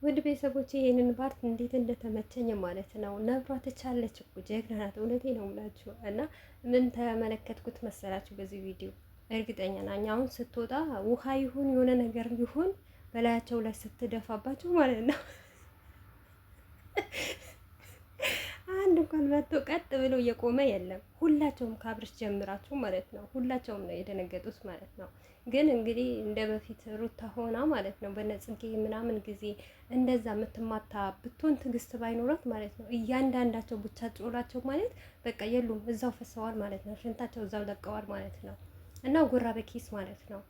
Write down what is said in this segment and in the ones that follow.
ውድ ቤተሰቦቼ ይሄንን ፓርት እንዴት እንደተመቸኝ ማለት ነው። ነብሯ ትቻለች እኮ ጀግና ናት። እውነቴ ነው የምላችሁ። እና ምን ተመለከትኩት መሰላችሁ በዚህ ቪዲዮ? እርግጠኛ ነኝ አሁን ስትወጣ ውሃ ይሁን የሆነ ነገር ይሁን በላያቸው ላይ ስትደፋባቸው ማለት ነው አንድ እንኳን መጥቶ ቀጥ ብሎ እየቆመ የለም። ሁላቸውም ካብርሽ ጀምራችሁ ማለት ነው። ሁላቸውም ነው የደነገጡት ማለት ነው። ግን እንግዲህ እንደ በፊት ሩታ ሆና ማለት ነው በነጽጌ ምናምን ጊዜ እንደዛ የምትማታ ብትሆን ትዕግስት ባይኖራት ማለት ነው እያንዳንዳቸው ብቻ ጮላቸው ማለት በቃ የሉም እዛው ፈሰዋል ማለት ነው። ሽንታቸው እዛው ለቀዋል ማለት ነው። እና ጉራ በኪስ ማለት ነው።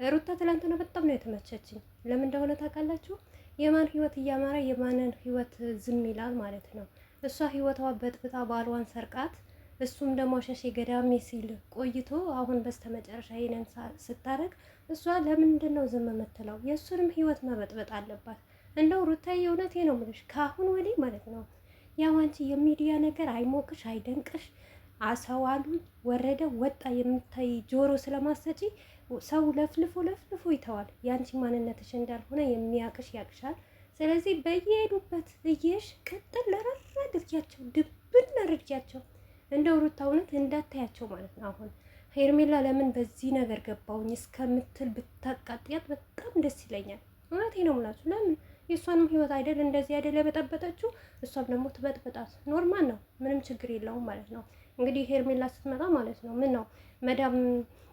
ሩታ ትላንትና በጣም ነው የተመቸችኝ። ለምን እንደሆነ ታውቃላችሁ? የማን ህይወት እያማረ የማንን ህይወት ዝም ይላል ማለት ነው። እሷ ህይወቷ በጥብጣ ባሏን ሰርቃት እሱም ደግሞ ሸሼ ገዳሜ ሲል ቆይቶ አሁን በስተመጨረሻ ይሄንን ስታረግ እሷ ለምንድን ነው ዝም የምትለው? የእሱንም ህይወት መበጥበጥ አለባት። እንደው ሩታዬ እውነቴ ነው የምልሽ ከአሁን ወዲህ ማለት ነው ያው አንቺ የሚዲያ ነገር አይሞቅሽ አይደንቅሽ አሰዋሉ ወረደ ወጣ የምታይ ጆሮ ስለማሰጪ ሰው ለፍልፎ ለፍልፎ ይተዋል። የአንቺ ማንነትሽ እንዳልሆነ የሚያቅሽ ያቅሻል። ስለዚህ በየሄዱበት እየሽ ቅጥል ለረራ አድርጊያቸው፣ ድብን አድርጊያቸው። እንደው ሩታ እውነት እንዳታያቸው ማለት ነው። አሁን ሄርሜላ ለምን በዚህ ነገር ገባውኝ እስከምትል ብታቃጥያት በጣም ደስ ይለኛል። እውነቴ ነው የምላችሁ። ለምን የእሷንም ህይወት አይደል እንደዚህ አይደል የበጠበጠችው፣ እሷም ደግሞ ትበጥበጣት። ኖርማል ነው፣ ምንም ችግር የለውም ማለት ነው። እንግዲህ ሄርሜላ ስትመጣ ማለት ነው ምን ነው መዳም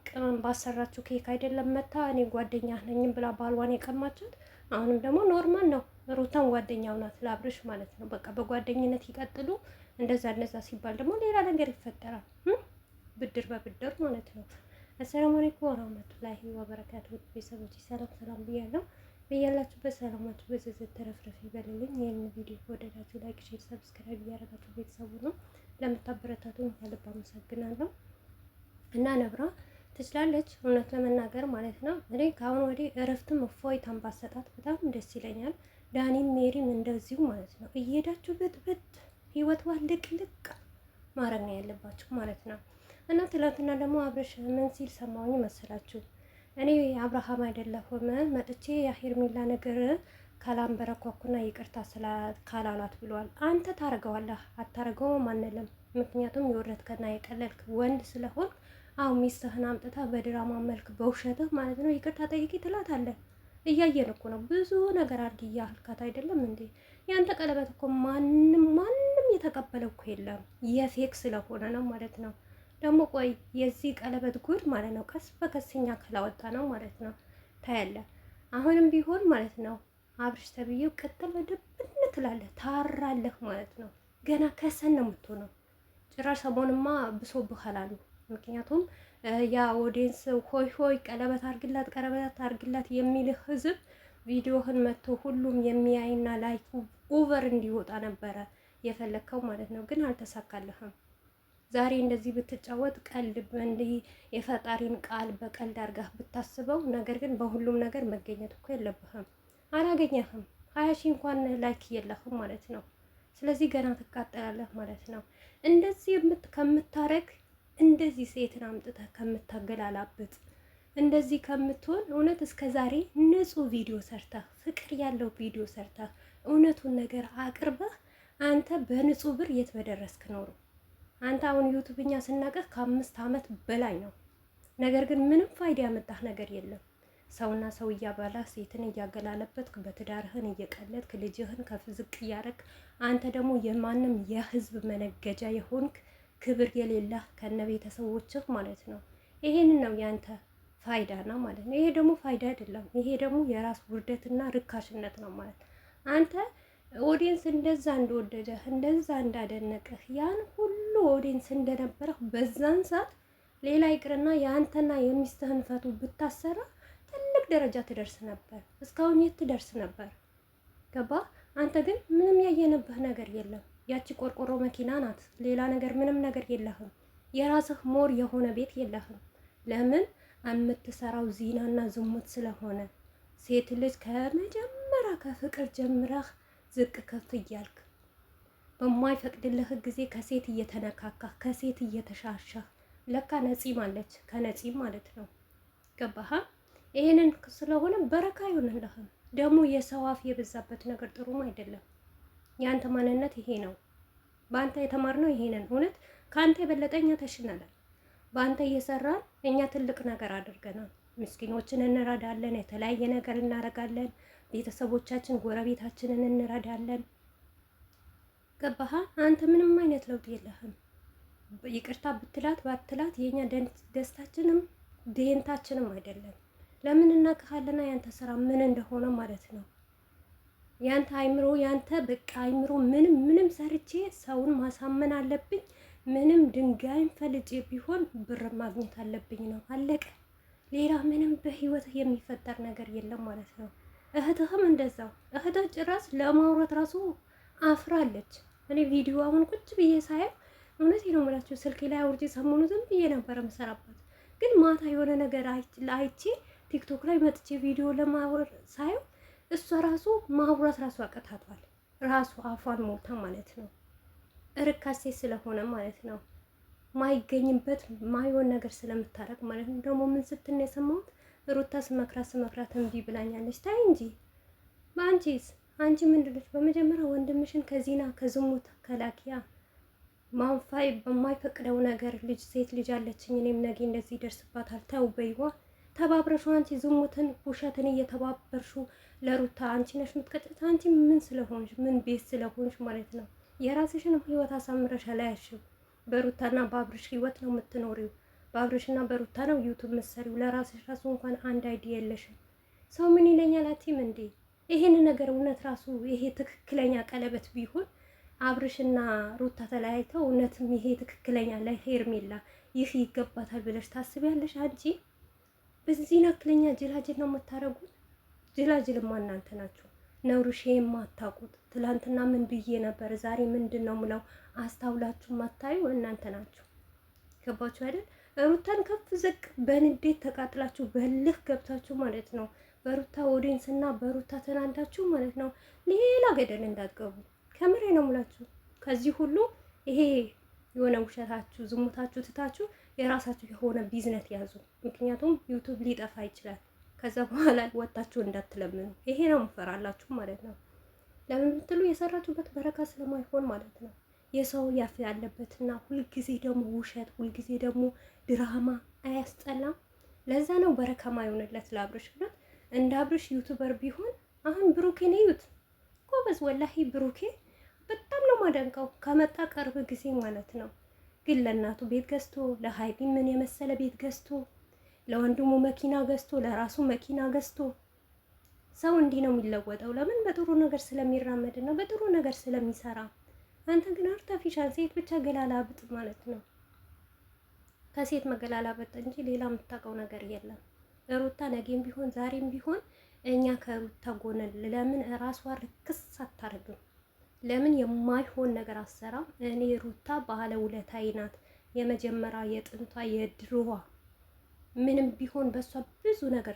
ቅመም ባሰራችሁ ኬክ አይደለም መታ እኔ ጓደኛ ነኝም ብላ ባልዋን የቀማቻት። አሁንም ደግሞ ኖርማል ነው። ሩታን ጓደኛው ናት ለአብርሽ ማለት ነው። በቃ በጓደኝነት ይቀጥሉ። እንደዛ ሲባል ደግሞ ሌላ ነገር ይፈጠራል። ብድር በብድር ማለት ነው። አሰላሙ አለይኩም ወራህመቱላሂ ወበረካቱ። ቤተሰቦች ሰላም ሰላም ብያለሁ። በያላችሁበት ሰላማችሁ በዝዝት ተረፍረፍ ይበልልኝ። ይህን ቪዲዮ ወደዳችሁ ላይክ፣ ሼር፣ ሰብስክራይብ እያደረጋችሁ ቤተሰቡ ነው ለምታበረታቱኝ ከልብ አመሰግናለሁ። እና ነብራ ትችላለች እውነት ለመናገር ማለት ነው። እኔ ከአሁን ወዲህ እረፍትም እፎይታን ባሰጣት በጣም ደስ ይለኛል። ዳኒም ሜሪም እንደዚሁ ማለት ነው። እየሄዳችሁ ብጥብጥ ህይወቷ ልቅልቅ ማድረግ ነው ያለባችሁ ማለት ነው። እና ትላንትና ደግሞ አብረሽ ምን ሲል ሰማሁኝ መሰላችሁ? እኔ አብርሃም አይደለሁም መጥቼ የሄርሜላ ነገር ካላንበረኳኩና ይቅርታ ካላላት ብሏል። አንተ ታረገዋለህ አታረገውም አንልም። ምክንያቱም የወረድከና የቀለልክ ወንድ ስለሆን አሁን ሚስትህን አምጥታ በድራማ መልክ በውሸትህ ማለት ነው ይቅርታ ጠይቂ ትላታለህ። እያየን እኮ ነው። ብዙ ነገር አድርጊ እያልካት አይደለም እንዴ? ያንተ ቀለበት እኮ ማንም የተቀበለው እኮ የለም። የፌክ ስለሆነ ነው ማለት ነው። ደግሞ ቆይ የዚህ ቀለበት ጉድ ማለት ነው ቀስ በቀስኛ ካላወጣ ነው ማለት ነው ታያለ። አሁንም ቢሆን ማለት ነው አብርሽ ተብዬው ቅጥል በድብን ትላለህ ታራለህ ማለት ነው። ገና ከሰን ነው የምትሆነው። ጭራሽ ሰሞንማ ብሶብሃል አሉ። ምክንያቱም ያ ኦዲየንስ ሆይ ሆይ ቀለበት አርግላት የሚልህ ህዝብ ቪዲዮህን መጥቶ ሁሉም የሚያይና ላይኩ ኦቨር እንዲወጣ ነበረ የፈለግከው ማለት ነው። ግን አልተሳካልህም። ዛሬ እንደዚህ ብትጫወት ቀልድ እንዲህ የፈጣሪን ቃል በቀልድ አርጋህ ብታስበው፣ ነገር ግን በሁሉም ነገር መገኘት እኮ የለብህም። አላገኘህም። 20 ሺህ እንኳን ላይክ የለህም ማለት ነው። ስለዚህ ገና ትቃጠላለህ ማለት ነው። እንደዚህ ከምታረግ እንደዚህ ሴትን አምጥተህ ከምታገላላብጥ እንደዚህ ከምትሆን እውነት እስከ ዛሬ ንጹህ ቪዲዮ ሰርተህ ፍቅር ያለው ቪዲዮ ሰርተህ እውነቱን ነገር አቅርበህ አንተ በንጹህ ብር የት በደረስክ ኖሮ። አንተ አሁን ዩቱብኛ ስናቀህ ከ5 ዓመት በላይ ነው። ነገር ግን ምንም ፋይዳ ያመጣህ ነገር የለም። ሰውና ሰው እያባላህ ሴትን እያገላለበትክ በትዳርህን እየቀለድክ ልጅህን ከፍ ዝቅ እያረክ አንተ ደግሞ የማንም የህዝብ መነገጃ የሆንክ ክብር የሌለህ ከነ ቤተሰቦችህ ማለት ነው። ይሄንን ነው ያንተ ፋይዳ ነው ማለት ነው። ይሄ ደግሞ ፋይዳ አይደለም። ይሄ ደግሞ የራስ ውርደትና ርካሽነት ነው ማለት አንተ ኦዲየንስ እንደዛ እንደወደደህ እንደዛ እንዳደነቀህ ያን ሁሉ ኦዲየንስ እንደነበረህ በዛን ሰዓት ሌላ ይቅርና የአንተና የሚስትህን ፈቱ ብታሰራ ትልቅ ደረጃ ትደርስ ነበር። እስካሁን የት ትደርስ ነበር? ገባ? አንተ ግን ምንም ያየንብህ ነገር የለም። ያቺ ቆርቆሮ መኪና ናት። ሌላ ነገር ምንም ነገር የለህም። የራስህ ሞር የሆነ ቤት የለህም። ለምን? የምትሰራው ዚናና ዝሙት ስለሆነ ሴት ልጅ ከመጀመሪያ ከፍቅር ጀምረህ ዝቅ ከፍ እያልክ በማይፈቅድልህ ጊዜ ከሴት እየተነካካህ ከሴት እየተሻሻህ ለካ ነፂም አለች ከነፂም ማለት ነው። ገባህ? ይሄንን ስለሆነ በረካ ይሆንልህም። ደግሞ የሰው አፍ የበዛበት ነገር ጥሩም አይደለም። የአንተ ማንነት ይሄ ነው። በአንተ የተማርነው ይሄንን እውነት ከአንተ የበለጠ እኛ ተሽነናል። በአንተ እየሰራን እኛ ትልቅ ነገር አድርገናል። ምስኪኖችን እንረዳለን፣ የተለያየ ነገር እናደርጋለን፣ ቤተሰቦቻችን ጎረቤታችንን እንረዳለን። ገባህ? አንተ ምንም አይነት ለውጥ የለህም። ይቅርታ ብትላት ባትላት የኛ ደስታችንም ደንታችንም አይደለም። ለምን እናውቅሃለና ያንተ ስራ ምን እንደሆነ ማለት ነው። ያንተ አይምሮ ያንተ በቃ አይምሮ ምንም ሰርቼ ሰውን ማሳመን አለብኝ፣ ምንም ድንጋይም ፈልጬ ቢሆን ብር ማግኘት አለብኝ ነው። አለቀ። ሌላ ምንም በህይወት የሚፈጠር ነገር የለም ማለት ነው። እህትህም እንደዛው። እህትህ ጭራሽ ለማውራት ራሱ አፍራለች። እኔ ቪዲዮ አሁን ቁጭ ብዬ ሳየው እውነቴ ነው የምላችሁ ስልኬ ላይ አውርጄ ሰሞኑ ዝም ብዬ ነበረ የምሰራበት፣ ግን ማታ የሆነ ነገር አይቼ ቲክቶክ ላይ መጥቼ ቪዲዮ ለማወር ሳየው እሷ ራሱ ማውራት ራሱ አቀታቷል። ራሱ አፏን ሞልታ ማለት ነው። ርካሴ ስለሆነ ማለት ነው። ማይገኝበት ማይሆን ነገር ስለምታረቅ ማለት ነው። ደግሞ ምን ስትል የሰማሁት ሩታ ስመክራት እምቢ ብላኛለች። ታይ እንጂ በአንቺስ አንቺ ምንድነች? በመጀመሪያ ወንድምሽን ከዚና ከዝሙት ከላኪያ ማንፋይ በማይፈቅደው ነገር ልጅ ሴት ልጅ አለችኝ እኔም ነገ እንደዚህ ይደርስባታል ተው በይዋ። ተባብረሹ አንቺ ዝሙትን ውሸትን እየተባበርሹ ለሩታ አንቺ ነሽ የምትቀጥታ። አንቺ ምን ስለሆንሽ ምን ቤት ስለሆንሽ ማለት ነው። የራስሽንም ህይወት አሳምረሽ አላያሽም። በሩታና በአብርሽ ህይወት ነው የምትኖሪው። በአብርሽና በሩታ ነው ዩቱብ መሰሪው። ለራስሽ ራሱ እንኳን አንድ አይዲ የለሽም። ሰው ምን ይለኛል አትይም እንዴ? ይሄን ነገር እውነት ራሱ ይሄ ትክክለኛ ቀለበት ቢሆን አብርሽና ሩታ ተለያይተው እውነትም ይሄ ትክክለኛ ለሄርሜላ ይህ ይገባታል ብለሽ ታስቢያለሽ? አንቺ በዚህ ናክለኛ ጅላጅል ነው የምታረጉት። ጅላጅልማ እናንተ ናችሁ። ነውርሽ የማታውቁት ትላንትና ምን ብዬ ነበር ዛሬ ምንድን ነው ምለው አስታውላችሁ ማታዩ እናንተ ናችሁ። ገባችሁ አይደል? ሩታን ከፍ ዝቅ በንዴት ተቃጥላችሁ በልህ ገብታችሁ ማለት ነው። በሩታ ኦዲየንስና በሩታ ተናንዳችሁ ማለት ነው። ሌላ ገደል እንዳትገቡ ከምሬ ነው ሙላችሁ። ከዚህ ሁሉ ይሄ የሆነ ውሸታችሁ ዝሙታችሁ ትታችሁ የራሳችሁ የሆነ ቢዝነስ ያዙ። ምክንያቱም ዩቱብ ሊጠፋ ይችላል። ከዛ በኋላ ወጣችሁ እንዳትለምኑ። ይሄ ነው ምፈራላችሁ ማለት ነው። ለምን ብትሉ የሰራችሁበት በረካ ስለማይሆን ማለት ነው። የሰው ያፍ ያለበትና ሁልጊዜ ደግሞ ውሸት፣ ሁልጊዜ ደግሞ ድራማ አያስጠላም። ለዛ ነው በረካ ማይሆንለት ለአብርሽ ብለት። እንደ አብርሽ ዩቱበር ቢሆን አሁን ብሩኬን እዩት ጎበዝ፣ ወላሂ ብሩኬ በጣም ነው ማደንቀው። ከመጣ ቅርብ ጊዜ ማለት ነው። ግን ለእናቱ ቤት ገዝቶ ለሀይቢ ምን የመሰለ ቤት ገዝቶ ለወንድሙ መኪና ገዝቶ ለራሱ መኪና ገዝቶ ሰው እንዲህ ነው የሚለወጠው። ለምን? በጥሩ ነገር ስለሚራመድ ነው፣ በጥሩ ነገር ስለሚሰራ። አንተ ግን አርተፊሻል ሴት ብቻ ገላላብጥ ማለት ነው። ከሴት መገላላበጥ እንጂ ሌላ የምታውቀው ነገር የለም። ሩታ ነገም ቢሆን ዛሬም ቢሆን እኛ ከሩታ ጎን። ለምን ራሷ ርክስ አታረግም? ለምን የማይሆን ነገር አሰራም? እኔ ሩታ ባለ ውለታዬ ናት። የመጀመሪያ የጥንቷ የድሮዋ ምንም ቢሆን በሷ ብዙ ነገር